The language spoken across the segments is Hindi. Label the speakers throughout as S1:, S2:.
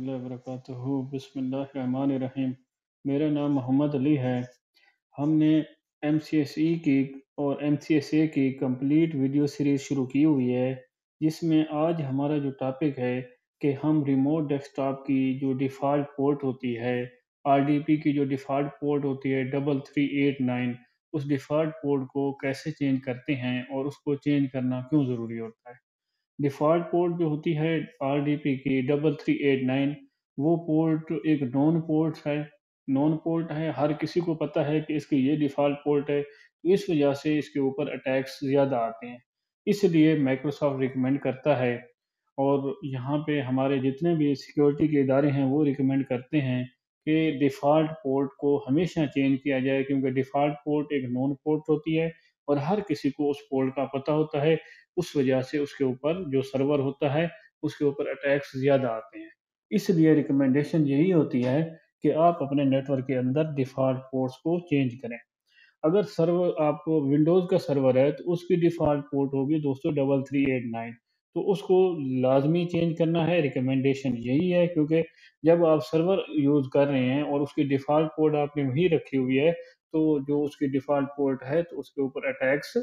S1: वरहमतुल्लाहि वबरकातुहू। बिस्मिल्लाहिर्रहमानिर्रहीम। मेरा नाम मोहम्मद अली है। हमने एमसीएसई की और एमसीएसए की कंप्लीट वीडियो सीरीज़ शुरू की हुई है, जिसमें आज हमारा जो टॉपिक है कि हम रिमोट डेस्कटॉप की जो डिफ़ॉल्ट पोर्ट होती है, आरडीपी की जो डिफ़ॉल्ट पोर्ट होती है 3389, उस डिफ़ॉल्ट पोर्ट को कैसे चेंज करते हैं और उसको चेंज करना क्यों ज़रूरी होता है। डिफ़ॉल्ट पोर्ट जो होती है आरडीपी की 3389, वो पोर्ट एक नॉन पोर्ट है, हर किसी को पता है कि इसकी ये डिफ़ॉल्ट पोर्ट है, तो इस वजह से इसके ऊपर अटैक्स ज़्यादा आते हैं। इसलिए माइक्रोसॉफ्ट रिकमेंड करता है और यहाँ पे हमारे जितने भी सिक्योरिटी के इदारे हैं, वो रिकमेंड करते हैं कि डिफ़ॉल्ट पोर्ट को हमेशा चेंज किया जाए, क्योंकि डिफ़ॉल्ट पोर्ट एक नॉन पोर्ट होती है और हर किसी को उस पोर्ट का पता होता है। उस वजह से उसके ऊपर जो सर्वर होता है, उसके ऊपर अटैक्स ज़्यादा आते हैं। इसलिए रिकमेंडेशन यही होती है कि आप अपने नेटवर्क के अंदर डिफ़ॉल्ट पोर्ट्स को चेंज करें। अगर सर्वर आपको विंडोज़ का सर्वर है, तो उसकी डिफ़ॉल्ट पोर्ट होगी दोस्तों 3389, तो उसको लाज़मी चेंज करना है, रिकमेंडेशन यही है, क्योंकि जब आप सर्वर यूज़ कर रहे हैं और उसकी डिफ़ॉल्ट पोर्ट आपने वही रखी हुई है, तो जो उसकी डिफ़ॉल्ट पोर्ट है, तो उसके ऊपर अटैक्स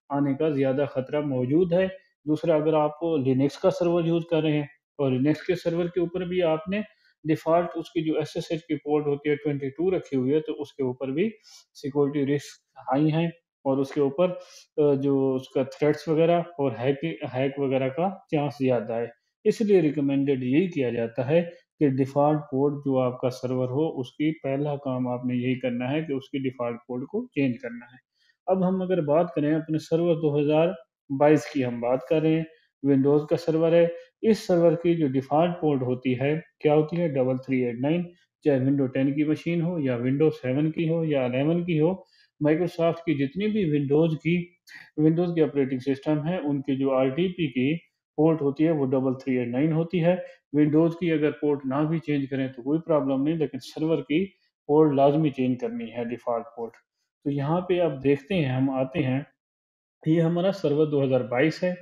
S1: आने का ज़्यादा खतरा मौजूद है। दूसरा, अगर आप लिनक्स का सर्वर यूज़ कर रहे हैं और लिनक्स के सर्वर के ऊपर भी आपने डिफ़ॉल्ट उसकी जो एसएसएच की पोर्ट होती है 22 रखी हुई है, तो उसके ऊपर भी सिक्योरिटी रिस्क हाई हैं और उसके ऊपर जो उसका थ्रेट्स वगैरह और हैक वगैरह का चांस ज़्यादा है। इसलिए रिकमेंडेड यही किया जाता है कि डिफ़ॉल्ट पोर्ट जो आपका सर्वर हो, उसकी पहला काम आपने यही करना है कि उसकी डिफ़ॉल्ट पोर्ट को चेंज करना है। अब हम अगर बात करें अपने सर्वर 2022 की हम बात कर रहे हैं, विंडोज़ का सर्वर है। इस सर्वर की जो डिफ़ॉल्ट पोर्ट होती है, क्या होती है? 3389, चाहे विंडो 10 की मशीन हो या विंडो 7 की हो या 11 की हो, माइक्रोसॉफ्ट की जितनी भी विंडोज़ की ऑपरेटिंग सिस्टम है, उनकी जो आरटीपी की पोर्ट होती है, वो 3389 होती है। विंडोज़ की अगर पोर्ट ना भी चेंज करें तो कोई प्रॉब्लम नहीं, लेकिन सर्वर की पोर्ट लाज़मी चेंज करनी है, डिफ़ॉल्ट पोर्ट। तो यहाँ पे आप देखते हैं, हम आते हैं, ये हमारा सर्वर 2022 है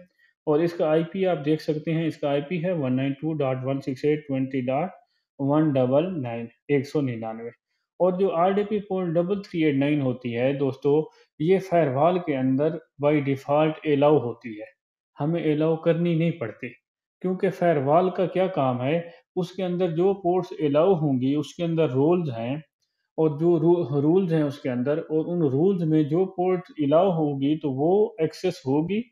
S1: और इसका आईपी आप देख सकते हैं, इसका आईपी है 192.168.20.199 199। और जो आरडीपी पोर्ट 3389 होती है दोस्तों, ये फायरवॉल के अंदर बाय डिफ़ॉल्ट अलाउ होती है। हमें अलाउ करनी नहीं पड़ती, क्योंकि फायरवॉल का क्या काम है, उसके अंदर जो पोर्ट्स अलाउ होंगी, उसके अंदर रूल्स हैं और जो रूल्स हैं उसके अंदर, और उन रूल्स में जो पोर्ट अलाउ होगी तो वो एक्सेस होगी,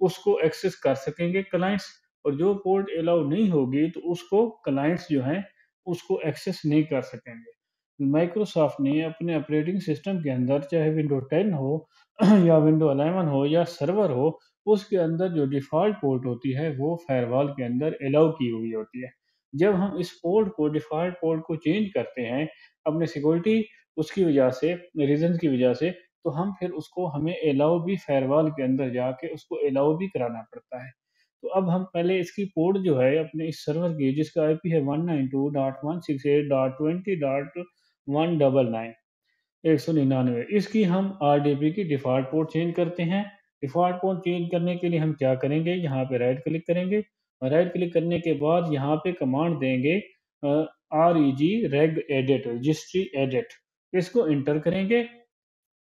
S1: उसको एक्सेस कर सकेंगे क्लाइंट्स, और जो पोर्ट अलाउ नहीं होगी तो उसको क्लाइंट्स जो हैं उसको एक्सेस नहीं कर सकेंगे। माइक्रोसॉफ्ट ने अपने ऑपरेटिंग सिस्टम के अंदर, चाहे विंडो 10 हो या विंडो 11 हो या सर्वर हो, उसके अंदर जो डिफ़ॉल्ट पोर्ट होती है वो फायरवॉल के अंदर अलाउ की हुई होती है। जब हम इस पोर्ट को, डिफ़ॉल्ट पोर्ट को चेंज करते हैं अपनी सिक्योरिटी उसकी वजह से, रीज़न्स की वजह से, तो हम फिर उसको, हमें अलाउ भी फायरवॉल के अंदर जाके उसको अलाउ भी कराना पड़ता है। तो अब हम पहले इसकी पोर्ट जो है अपने इस सर्वर की, जिसका आईपी है 192.168.20.199 199, इसकी हम आरडीपी की डिफ़ॉल्ट पोर्ट चेंज करते हैं। डिफ़ॉल्ट पोर्ट चेंज करने के लिए हम क्या करेंगे, यहाँ पे राइट क्लिक करेंगे और राइट क्लिक करने के बाद यहाँ पे कमांड देंगे रेग एडिट, रजिस्ट्री एडिट। इसको एंटर करेंगे।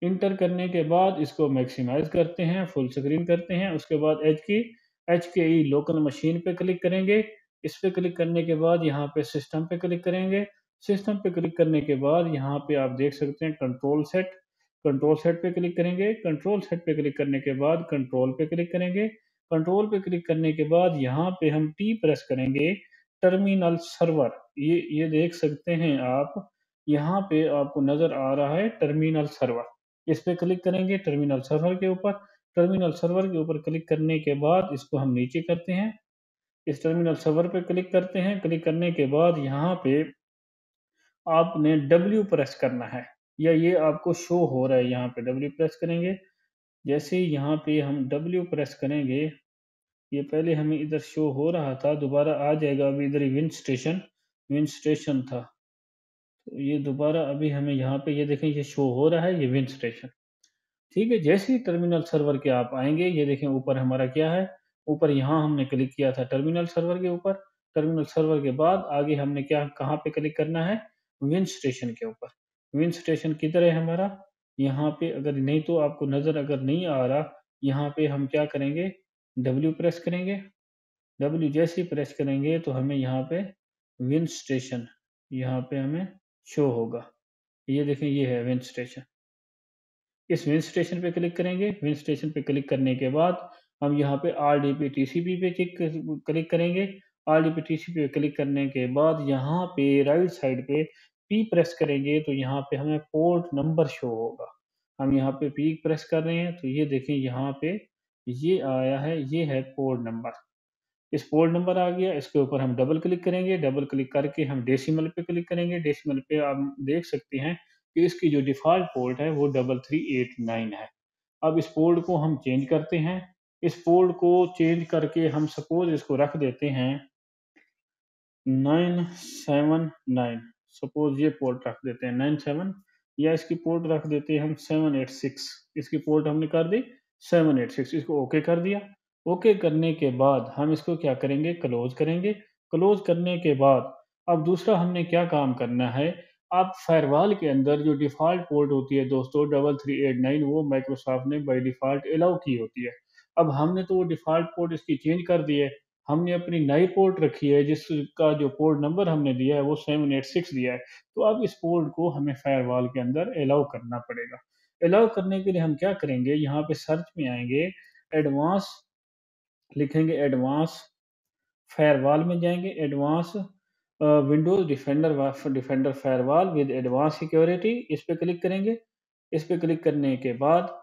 S1: एंटर करने के बाद इसको मैक्सिमाइज़ करते हैं, फुल स्क्रीन करते हैं। उसके बाद एचकेई लोकल मशीन पे क्लिक करेंगे। इस पे क्लिक करने के बाद यहाँ पे सिस्टम पे क्लिक करेंगे। सिस्टम पे क्लिक करने के बाद यहाँ पे आप देख सकते हैं कंट्रोल सेट पे क्लिक करेंगे। कंट्रोल सेट पे क्लिक करने के बाद कंट्रोल पे क्लिक करेंगे। कंट्रोल पे क्लिक करने के बाद यहाँ पे हम टी प्रेस करेंगे, टर्मिनल सर्वर। ये देख सकते हैं आप, यहाँ पे आपको नज़र आ रहा है टर्मिनल सर्वर। इस पे क्लिक करेंगे टर्मिनल सर्वर के ऊपर। टर्मिनल सर्वर के ऊपर क्लिक करने के बाद इसको हम नीचे करते हैं। इस टर्मिनल सर्वर पे क्लिक करते हैं। क्लिक करने के बाद यहाँ पे आपने डब्ल्यू प्रेस करना है, या ये आपको शो हो रहा है, यहाँ पे डब्ल्यू प्रेस करेंगे। जैसे ही यहाँ पे हम डब्ल्यू प्रेस करेंगे, ये पहले हमें इधर शो हो रहा था, दोबारा आ जाएगा। अभी इधर विन स्टेशन था, तो ये दोबारा अभी हमें यहाँ पे, ये देखें, ये शो हो रहा है, ये विन स्टेशन। ठीक है, जैसे ही टर्मिनल सर्वर के आप आएँगे, ये देखें ऊपर हमारा क्या है, ऊपर यहाँ हमने क्लिक किया था टर्मिनल सर्वर के ऊपर। टर्मिनल सर्वर के बाद आगे हमने क्या कहाँ पे क्लिक करना है? विन स्टेशन के ऊपर। विन स्टेशन किधर है हमारा? यहाँ पे अगर नहीं तो आपको नज़र अगर नहीं आ रहा, यहाँ पे हम क्या करेंगे? डब्ल्यू प्रेस करेंगे। डब्ल्यू जैसे ही प्रेस करेंगे तो हमें यहाँ पे विन स्टेशन यहाँ पे हमें शो होगा। ये देखें, ये है विन स्टेशन। इस विन स्टेशन पे क्लिक करेंगे। विन स्टेशन पे क्लिक करने के बाद हम यहाँ पे आरडीपी टीसीपी पे क्लिक करेंगे। आरडीपी टीसीपी पे क्लिक करने के बाद यहाँ पे राइट साइड पे पी प्रेस करेंगे तो यहाँ पे हमें पोर्ट नंबर शो होगा। हम यहाँ पे पी प्रेस कर रहे हैं तो ये देखें, यहाँ पे ये आया है, ये है पोर्ट नंबर। इस पोर्ट नंबर आ गया, इसके ऊपर हम डबल क्लिक करेंगे। डबल क्लिक करके हम डेसिमल पे क्लिक करेंगे। डेसिमल पे आप देख सकते हैं कि इसकी जो डिफ़ॉल्ट पोर्ट है वो 3389 है। अब इस पोर्ट को हम चेंज करते हैं। इस पोर्ट को चेंज करके हम सपोज़ इसको रख देते हैं 979। सपोज़ ये पोर्ट रख देते हैं 97, या इसकी पोर्ट रख देते हैं हम 786। इसकी पोर्ट हमने कर दी 786, इसको ओके कर दिया। ओके करने के बाद हम इसको क्या करेंगे? क्लोज़ करेंगे। क्लोज़ करने के बाद अब दूसरा हमने क्या काम करना है? आप फ़ायरवॉल के अंदर जो डिफ़ॉल्ट पोर्ट होती है दोस्तों 3389, वो माइक्रोसॉफ्ट ने बाय डिफ़ॉल्ट अलाउ की होती है। अब हमने तो वो डिफ़ॉल्ट पोर्ट इसकी चेंज कर दी है। हमने अपनी नई पोर्ट रखी है जिसका जो पोर्ट नंबर हमने दिया है वो 786 दिया है। तो अब इस पोर्ट को हमें फायरवॉल के अंदर अलाउ करना पड़ेगा। अलाउ करने के लिए हम क्या करेंगे? यहाँ पे सर्च में आएँगे, एडवांस लिखेंगे, एडवांस फायरवॉल में जाएँगे, advance Windows defender firewall with advance security, इस पे क्लिक करेंगे। इस पे क्लिक करने के बाद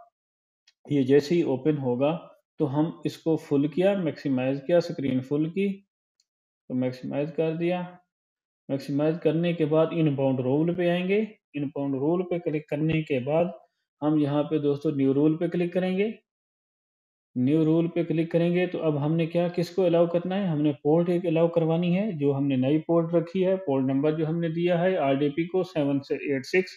S1: ये जैसे ही ओपन होगा तो हम इसको फुल किया, मैक्सिमाइज़ किया, स्क्रीन फुल की, तो मैक्सिमाइज़ कर दिया। मैक्सिमाइज़ करने के बाद इनबाउंड रूल पे आएँगे। इनबाउंड रूल पे क्लिक करने के बाद हम यहाँ पे दोस्तों न्यू रूल पे क्लिक करेंगे। न्यू रूल पे क्लिक करेंगे तो अब हमने क्या किसको अलाउ करना है? हमने पोर्ट एक अलाउ करवानी है, जो हमने नई पोर्ट रखी है, पोर्ट नंबर जो हमने दिया है आरडीपी को 7 से 86,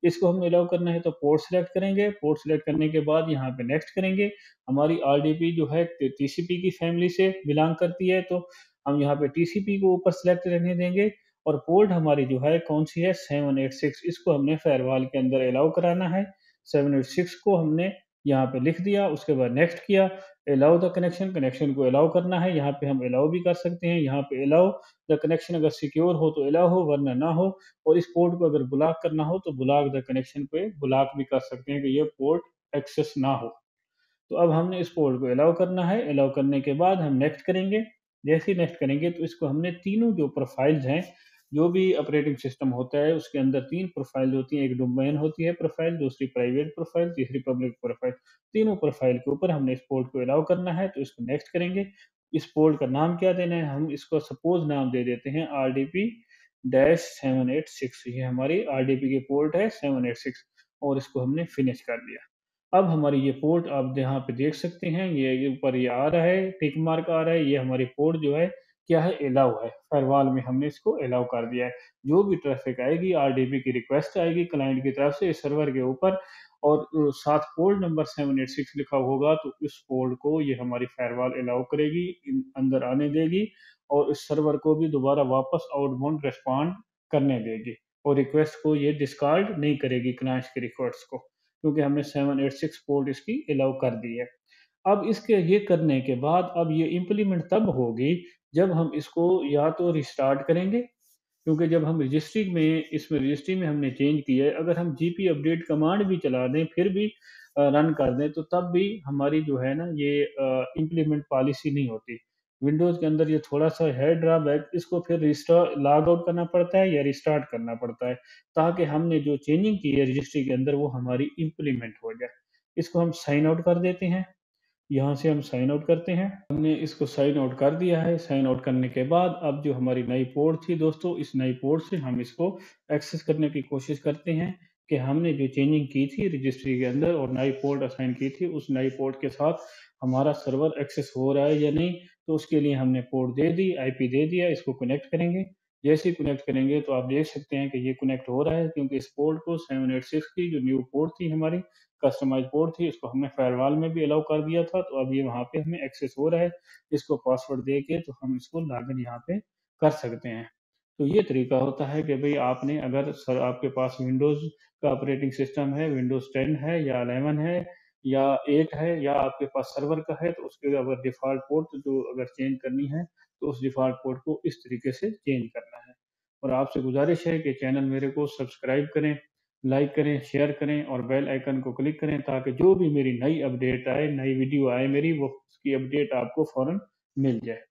S1: इसको हमने अलाउ करना है। तो पोर्ट सिलेक्ट करेंगे। पोर्ट सिलेक्ट करने के बाद यहाँ पे नेक्स्ट करेंगे। हमारी आरडीपी जो है टीसीपी की फैमिली से बिलॉन्ग करती है, तो हम यहाँ पे टीसीपी को ऊपर सिलेक्ट रहने देंगे। और पोर्ट हमारी जो है कौन सी है? 786, इसको हमने फायरवॉल के अंदर अलाउ कराना है। 786 को हमने यहाँ पे लिख दिया, उसके बाद नेक्स्ट किया। अलाउ द कनेक्शन, कनेक्शन को अलाउ करना है। यहाँ पे हम अलाउ भी कर सकते हैं। यहाँ पे अलाउ द कनेक्शन, अगर सिक्योर हो तो अलाउ हो, वरना ना हो। और इस पोर्ट को अगर ब्लॉक करना हो तो ब्लॉक द कनेक्शन पे ब्लॉक भी कर सकते हैं कि ये पोर्ट एक्सेस ना हो। तो अब हमने इस पोर्ट को अलाउ करना है। अलाउ करने के बाद हम नेक्स्ट करेंगे। जैसे ही नेक्स्ट करेंगे तो इसको हमने तीनों जो प्रोफाइल्स हैं, जो भी ऑपरेटिंग सिस्टम होता है उसके अंदर 3 प्रोफाइल होती हैं। एक डोमेन होती है प्रोफाइल, दूसरी प्राइवेट प्रोफाइल, तीसरी पब्लिक प्रोफाइल। तीनों प्रोफाइल के ऊपर हमने इस पोर्ट को अलाउ करना है, तो इसको नेक्स्ट करेंगे। इस पोर्ट का नाम क्या देना है? हम इसको सपोज़ नाम दे देते हैं आरडीपी डैश 786। ये हमारी आरडीपी की पोर्ट है 786, और इसको हमने फिनिश कर दिया। अब हमारी ये पोर्ट आप यहाँ पे देख सकते हैं, ये ऊपर ये आ रहा है, टिक मार्क आ रहा है, ये हमारी पोर्ट जो है क्या है? अलाउ है। फ़ायरवॉल में हमने इसको अलाउ कर दिया है। जो भी ट्रैफ़िक आएगी, आरडीपी की रिक्वेस्ट आएगी क्लाइंट की तरफ से इस सर्वर के ऊपर, और साथ पोर्ट नंबर 786 लिखा होगा, तो इस पोर्ट को ये हमारी फ़ायरवॉल अलाउ करेगी, अंदर आने देगी, और इस सर्वर को भी दोबारा वापस आउटबाउंड रिस्पॉन्ड करने देगी, और रिक्वेस्ट को ये डिस्कार्ड नहीं करेगी, क्लाइंट्स की रिक्वेस्ट को, क्योंकि हमने 786 पोर्ट इसकी अलाउ कर दी है। अब इसके ये करने के बाद अब ये इम्प्लीमेंट तब होगी जब हम इसको या तो रिस्टार्ट करेंगे, क्योंकि जब हम रजिस्ट्री में इसमें रजिस्ट्री में हमने चेंज किया है, अगर हम जीपी अपडेट कमांड भी चला दें फिर भी रन कर दें तो तब भी हमारी जो है ना ये इम्प्लीमेंट पॉलिसी नहीं होती। विंडोज़ के अंदर ये थोड़ा-सा है ड्रॉबैक, इसको फिर लॉग आउट करना पड़ता है या रिस्टार्ट करना पड़ता है, ताकि हमने जो चेंजिंग की है रजिस्ट्री के अंदर वो हमारी इम्प्लीमेंट हो जाए। इसको हम साइन आउट कर देते हैं। यहाँ से हम साइन आउट करते हैं। हमने इसको साइन आउट कर दिया है। साइन आउट करने के बाद अब जो हमारी नई पोर्ट थी दोस्तों, इस नई पोर्ट से हम इसको एक्सेस करने की कोशिश करते हैं कि हमने जो चेंजिंग की थी रजिस्ट्री के अंदर और नई पोर्ट असाइन की थी, उस नई पोर्ट के साथ हमारा सर्वर एक्सेस हो रहा है या नहीं। तो उसके लिए हमने पोर्ट दे दी, आईपी दे दिया, इसको कनेक्ट करेंगे। जैसे ही कनेक्ट करेंगे तो आप देख सकते हैं कि ये कनेक्ट हो रहा है, क्योंकि इस पोर्ट को 786 की जो न्यू पोर्ट थी हमारी, कस्टमाइज़ पोर्ट थी, इसको हमने फ़ायरवॉल में भी अलाउ कर दिया था, तो अब ये वहाँ पे हमें एक्सेस हो रहा है। इसको पासवर्ड दे के तो हम इसको लॉगिन यहाँ पे कर सकते हैं। तो ये तरीका होता है कि भई आपने अगर आपके पास विंडोज़ का ऑपरेटिंग सिस्टम है, विंडोज़ 10 है या 11 है या 8 है या आपके पास सर्वर का है, तो उसके अगर डिफ़ॉल्ट पोर्ट जो अगर चेंज करनी है, तो उस डिफ़ॉल्ट पोर्ट को इस तरीके से चेंज करना है। और आपसे गुज़ारिश है कि चैनल मेरे को सब्सक्राइब करें, लाइक करें, शेयर करें और बेल आइकन को क्लिक करें ताकि जो भी मेरी नई अपडेट आए, नई वीडियो आए मेरी, वो उसकी अपडेट आपको फ़ौरन मिल जाए।